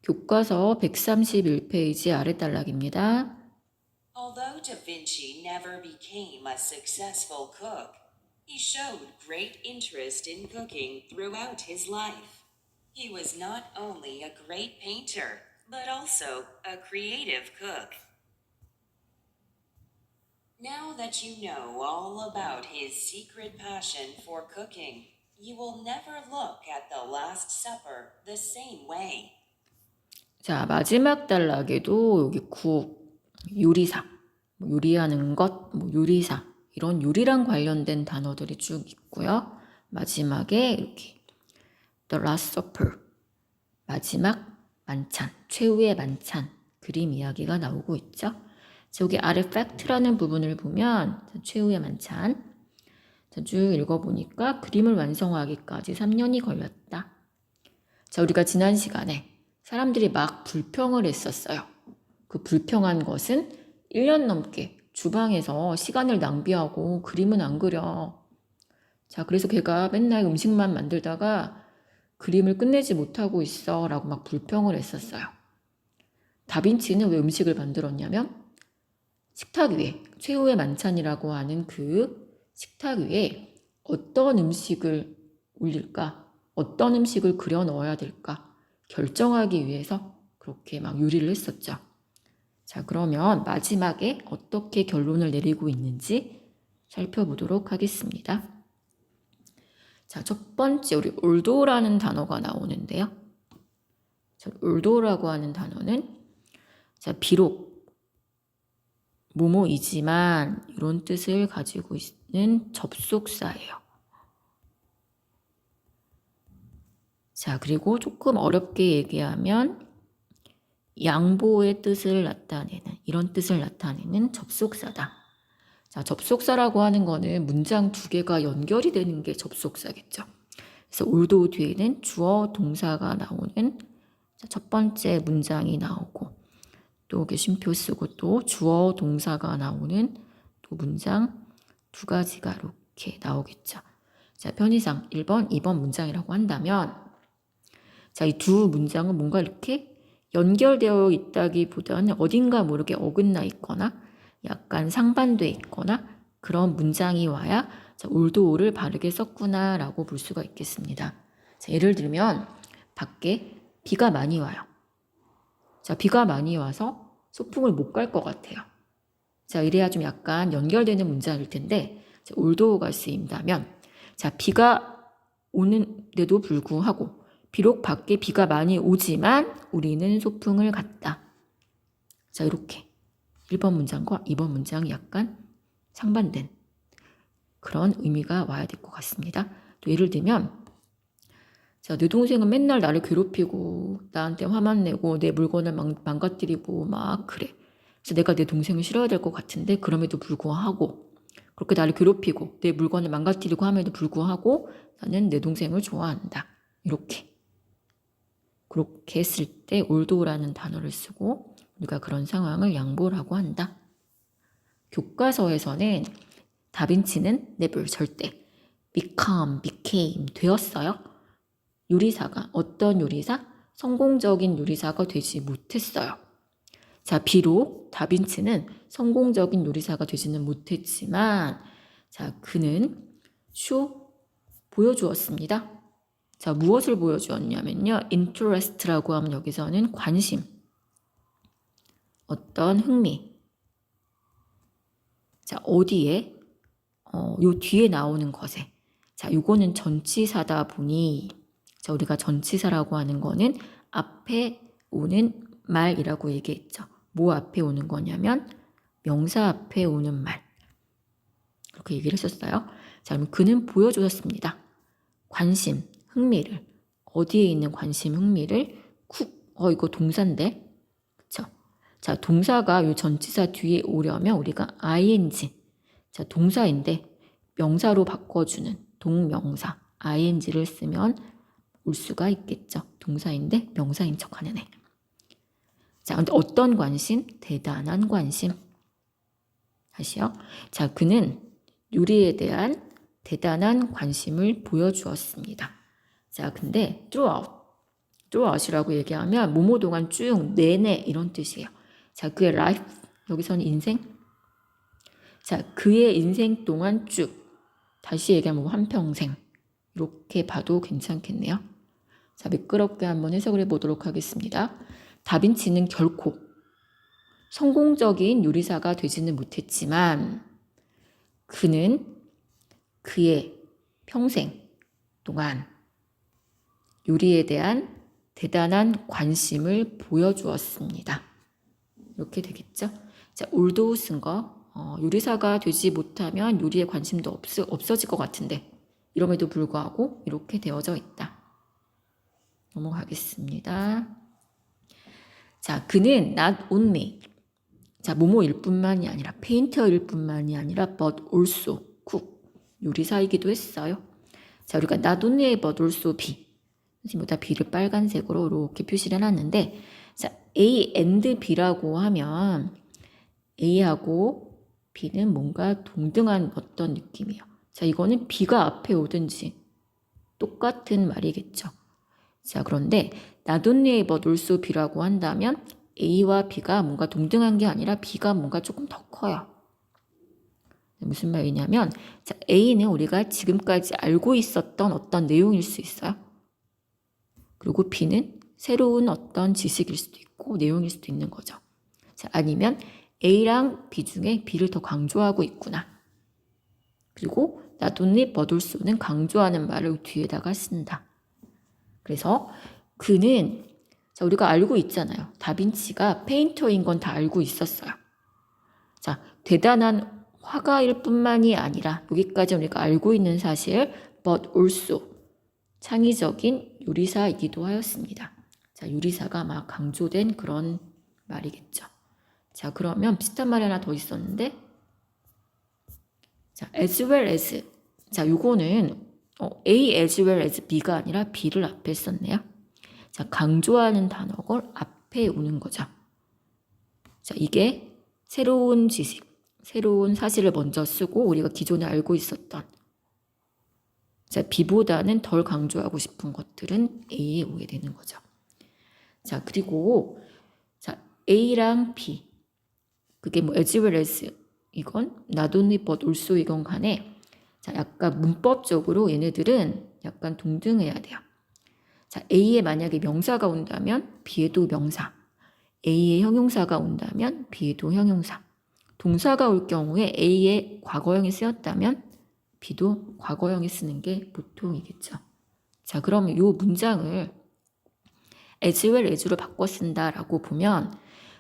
교과서 131페이지 아랫단락입니다. Although Da Vinci never became a successful cook, he showed great interest in cooking throughout his life. He was not only a great painter, but also a creative cook. Now that you know all about his secret passion for cooking, you will never look at the Last Supper the same way. 자, 마지막 단락에도 여기 국, 요리사, 요리하는 것, 요리사 이런 요리랑 관련된 단어들이 쭉 있고요. 마지막에 이렇게 The Last Supper, 마지막 만찬, 최후의 만찬 그림 이야기가 나오고 있죠. 여기 아래 팩트라는 부분을 보면 최후의 만찬 쭉 읽어보니까 그림을 완성하기까지 3년이 걸렸다. 자, 우리가 지난 시간에 사람들이 막 불평을 했었어요. 그 불평한 것은 1년 넘게 주방에서 시간을 낭비하고 그림은 안 그려. 자, 그래서 걔가 맨날 음식만 만들다가 그림을 끝내지 못하고 있어 라고 막 불평을 했었어요. 다빈치는 왜 음식을 만들었냐면 식탁 위에 최후의 만찬이라고 하는 그 식탁 위에 어떤 음식을 올릴까, 어떤 음식을 그려 넣어야 될까 결정하기 위해서 그렇게 막 요리를 했었죠. 자, 그러면 마지막에 어떻게 결론을 내리고 있는지 살펴보도록 하겠습니다. 자, 첫 번째 우리 올도라는 단어가 나오는데요. 자, 올도라고 하는 단어는 자, 비록 뭐뭐이지만 이런 뜻을 가지고 있는 접속사예요. 자, 그리고 조금 어렵게 얘기하면 양보의 뜻을 나타내는 이런 뜻을 나타내는 접속사다. 자, 접속사라고 하는 거는 문장 두 개가 연결이 되는 게 접속사겠죠. 그래서 올도 뒤에는 주어 동사가 나오는 첫 번째 문장이 나오고 또 이렇게 쉼표 쓰고 또 주어 동사가 나오는 또 문장 두 가지가 이렇게 나오겠죠. 자, 편의상 1번, 2번 문장이라고 한다면 자, 이 두 문장은 뭔가 이렇게 연결되어 있다기보다는 어딘가 모르게 어긋나 있거나 약간 상반돼 있거나 그런 문장이 와야 자, 올도를 바르게 썼구나 라고 볼 수가 있겠습니다. 자, 예를 들면 밖에 비가 많이 와요. 자, 비가 많이 와서 소풍을 못 갈 것 같아요. 자, 이래야 좀 약간 연결되는 문장일 텐데 자, 올도가 쓰인다면 자, 비가 오는데도 불구하고 비록 밖에 비가 많이 오지만 우리는 소풍을 갔다. 자, 이렇게 1번 문장과 2번 문장이 약간 상반된 그런 의미가 와야 될 것 같습니다. 또 예를 들면 자, 내 동생은 맨날 나를 괴롭히고 나한테 화만 내고 내 물건을 망가뜨리고 막 그래. 그래서 내가 내 동생을 싫어야 될 것 같은데 그럼에도 불구하고 그렇게 나를 괴롭히고 내 물건을 망가뜨리고 함에도 불구하고 나는 내 동생을 좋아한다. 이렇게. 그렇게 했을 때 올도라는 단어를 쓰고 우리가 그런 상황을 양보라고 한다. 교과서에서는 다빈치는 never 절대 became 되었어요. 요리사가 어떤 요리사? 성공적인 요리사가 되지 못했어요. 자, 비록 다빈치는 성공적인 요리사가 되지는 못했지만 자, 그는 보여주었습니다. 자, 무엇을 보여주었냐면요. interest라고 하면 여기서는 관심, 어떤 흥미. 자, 어디에? 요 뒤에 나오는 것에. 자, 요거는 전치사다 보니 자, 우리가 전치사라고 하는 거는 앞에 오는 말이라고 얘기했죠. 뭐 앞에 오는 거냐면 명사 앞에 오는 말. 그렇게 얘기를 했었어요. 자, 그럼 그는 보여주었습니다. 관심, 흥미를. 어디에 있는 관심, 흥미를 이거 동사인데. 그쵸? 자, 동사가 요 전치사 뒤에 오려면 우리가 ing. 자, 동사인데 명사로 바꿔주는 동명사 ing를 쓰면 올 수가 있겠죠. 동사인데 명사인 척하는 애. 자, 근데 어떤 관심? 대단한 관심. 다시요. 자, 그는 요리에 대한 대단한 관심을 보여주었습니다. 자, 근데 throughout throughout이라고 얘기하면 뭐뭐 동안 쭉 내내 이런 뜻이에요. 자, 그의 life 여기서는 인생. 자, 그의 인생 동안 쭉 다시 얘기하면 뭐 한평생 이렇게 봐도 괜찮겠네요. 자, 매끄럽게 한번 해석을 해보도록 하겠습니다. 다빈치는 결코 성공적인 요리사가 되지는 못했지만 그는 그의 평생 동안 요리에 대한 대단한 관심을 보여주었습니다. 이렇게 되겠죠. 자, 올도 쓴 거 요리사가 되지 못하면 요리에 관심도 없어질 것 같은데 이럼에도 불구하고 이렇게 되어져 있다. 넘어가겠습니다. 자, 그는 not only 자, 모모일 뿐만이 아니라 페인터일 뿐만이 아니라 but also cook 요리사이기도 했어요. 자, 우리가 not only but also be 선생님보다 B를 빨간색으로 이렇게 표시를 해놨는데 자, A and B라고 하면 A하고 B는 뭔가 동등한 어떤 느낌이에요. 자, 이거는 B가 앞에 오든지 똑같은 말이겠죠. 자, 그런데 not only but also B라고 한다면 A와 B가 뭔가 동등한 게 아니라 B가 뭔가 조금 더 커요. 무슨 말이냐면 자, A는 우리가 지금까지 알고 있었던 어떤 내용일 수 있어요. 그리고 B는 새로운 어떤 지식일 수도 있고 내용일 수도 있는 거죠. 자, 아니면 A랑 B 중에 B를 더 강조하고 있구나. 그리고 not only but also는 강조하는 말을 뒤에다가 쓴다. 그래서 그는 자, 우리가 알고 있잖아요. 다빈치가 페인터인 건 다 알고 있었어요. 자, 대단한 화가일 뿐만이 아니라 여기까지 우리가 알고 있는 사실 but also 창의적인 요리사이기도 하였습니다. 자, 요리사가 막 강조된 그런 말이겠죠. 자, 그러면 비슷한 말이 하나 더 있었는데 자, as well as 자, 요거는 A as well as B가 아니라 B를 앞에 썼네요. 자, 강조하는 단어가 앞에 오는 거죠. 자, 이게 새로운 지식, 새로운 사실을 먼저 쓰고 우리가 기존에 알고 있었던 자, B보다는 덜 강조하고 싶은 것들은 A에 오게 되는 거죠. 자, 그리고 자, A랑 B 그게 뭐 as well as 이건 not only but also 이건 간에 자, 약간 문법적으로 얘네들은 약간 동등해야 돼요. 자, A에 만약에 명사가 온다면 B에도 명사, A에 형용사가 온다면 B에도 형용사, 동사가 올 경우에 A에 과거형이 쓰였다면 B도 과거형이 쓰는 게 보통이겠죠. 자, 그러면 이 문장을 as well as로 바꿔 쓴다라고 보면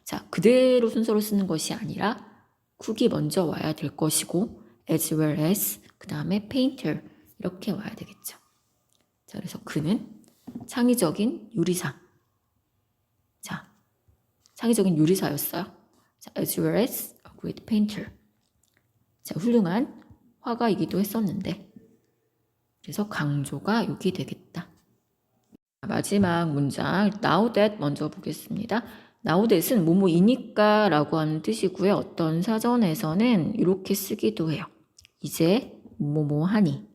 자, 그대로 순서로 쓰는 것이 아니라 cook이 먼저 와야 될 것이고 as well as 그 다음에 painter 이렇게 와야 되겠죠. 자, 그래서 그는 창의적인 요리사. 자, 창의적인 요리사였어요. 자, as well as a great painter. 자, 훌륭한 화가이기도 했었는데 그래서 강조가 여기 되겠다. 마지막 문장 now that 먼저 보겠습니다. now that은 뭐뭐이니까 라고 하는 뜻이고요. 어떤 사전에서는 이렇게 쓰기도 해요. 이제 뭐뭐 하니.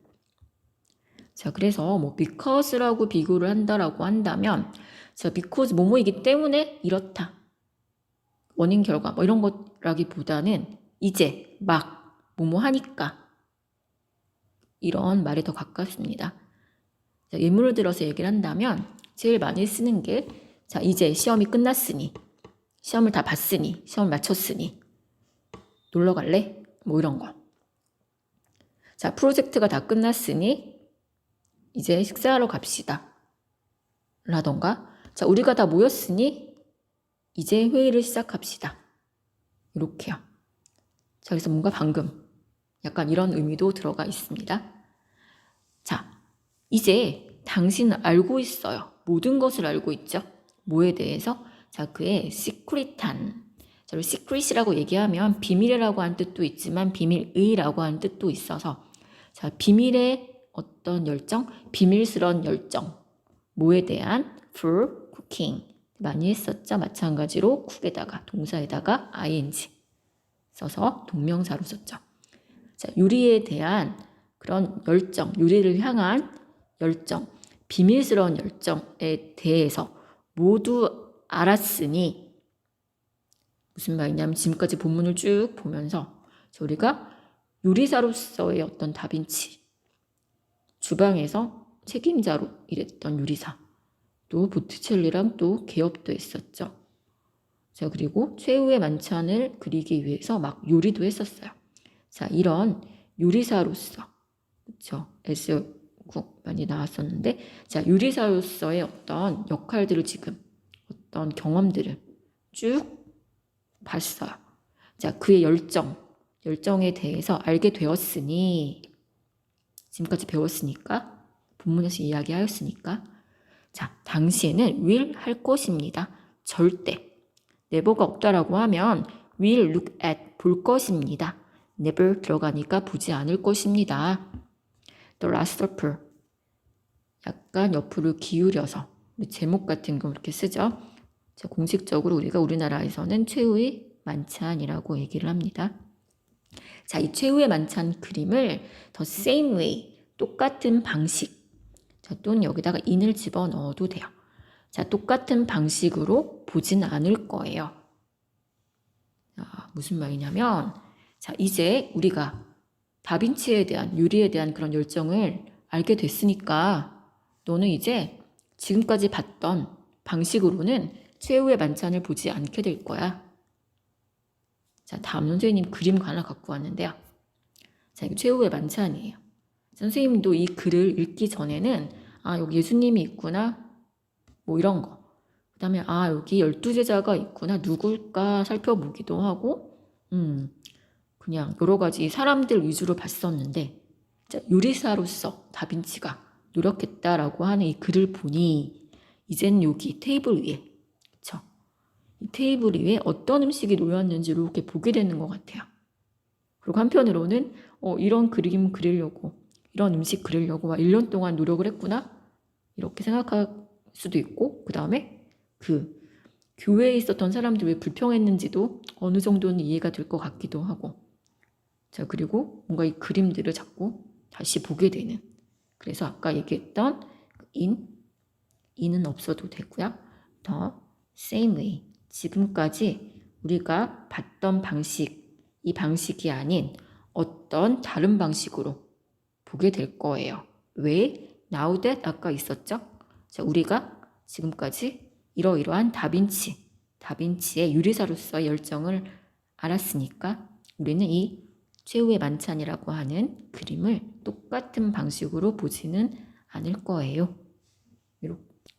자, 그래서 뭐 because라고 비교를 한다라고 한다면 자, because 뭐뭐이기 때문에 이렇다. 원인 결과 뭐 이런 것라기보다는 이제 막 뭐뭐 하니까 이런 말이 더 가깝습니다. 자, 예문을 들어서 얘기를 한다면 제일 많이 쓰는 게 자, 이제 시험이 끝났으니 시험을 다 봤으니 시험을 마쳤으니 놀러 갈래? 뭐 이런 거. 자, 프로젝트가 다 끝났으니 이제 식사하러 갑시다. 라던가 자, 우리가 다 모였으니 이제 회의를 시작합시다. 이렇게요. 자, 그래서 뭔가 방금 약간 이런 의미도 들어가 있습니다. 자, 이제 당신은 알고 있어요. 모든 것을 알고 있죠. 뭐에 대해서? 자, 그의 시크릿한 자, 시크릿이라고 얘기하면 비밀이라고 하는 뜻도 있지만 비밀의라고 하는 뜻도 있어서 자, 비밀의 어떤 열정? 비밀스러운 열정. 뭐에 대한? for cooking. 많이 했었죠. 마찬가지로 cook에다가 동사에다가 ing 써서 동명사로 썼죠. 자, 요리에 대한 그런 열정, 요리를 향한 열정, 비밀스러운 열정에 대해서 모두 알았으니 무슨 말이냐면 지금까지 본문을 쭉 보면서 우리가 요리사로서의 어떤 다빈치, 주방에서 책임자로 일했던 요리사, 또 보티첼리랑 또 개업도 했었죠. 자, 그리고 최후의 만찬을 그리기 위해서 막 요리도 했었어요. 자, 이런 요리사로서, 그렇죠? 에스국 많이 나왔었는데, 자, 요리사로서의 어떤 역할들을 지금 어떤 경험들을 쭉 봤어요. 자, 그의 열정에 대해서 알게 되었으니, 지금까지 배웠으니까, 본문에서 이야기하였으니까, 자, 당시에는 will 할 것입니다. 절대. never가 없다라고 하면 will look at 볼 것입니다. never 들어가니까 보지 않을 것입니다. The Last Supper. 약간 옆으로 기울여서 우리 제목 같은 거 이렇게 쓰죠. 자, 공식적으로 우리가 우리나라에서는 최후의 만찬이라고 얘기를 합니다. 자, 이 최후의 만찬 그림을 the same way, 똑같은 방식. 자, 또는 여기다가 in을 집어넣어도 돼요. 자, 똑같은 방식으로 보진 않을 거예요. 자, 무슨 말이냐면, 자, 이제 우리가 다빈치에 대한, 요리에 대한 그런 열정을 알게 됐으니까 너는 이제 지금까지 봤던 방식으로는 최후의 만찬을 보지 않게 될 거야. 자, 다음 선생님 그림 하나 갖고 왔는데요. 자, 이거 최후의 만찬이에요. 선생님도 이 글을 읽기 전에는 아, 여기 예수님이 있구나. 뭐 이런 거. 그 다음에 아, 여기 12제자가 있구나. 누굴까 살펴보기도 하고 그냥 여러 가지 사람들 위주로 봤었는데 자, 요리사로서 다빈치가 노력했다라고 하는 이 글을 보니 이젠 여기 테이블 위에 그쵸? 이 테이블 위에 어떤 음식이 놓였는지 이렇게 보게 되는 것 같아요. 그리고 한편으로는 이런 그림 그리려고 이런 음식 그리려고 1년 동안 노력을 했구나 이렇게 생각할 수도 있고 그 다음에 그 교회에 있었던 사람들이 왜 불평했는지도 어느 정도는 이해가 될 것 같기도 하고 자 그리고 뭔가 이 그림들을 자꾸 다시 보게 되는 그래서 아까 얘기했던 in은 없어도 되고요. 더 same way 지금까지 우리가 봤던 방식 이 방식이 아닌 어떤 다른 방식으로 보게 될 거예요. 왜? Now that 아까 있었죠? 자, 우리가 지금까지 이러이러한 다빈치의 요리사로서의 열정을 알았으니까 우리는 이 최후의 만찬이라고 하는 그림을 똑같은 방식으로 보지는 않을 거예요.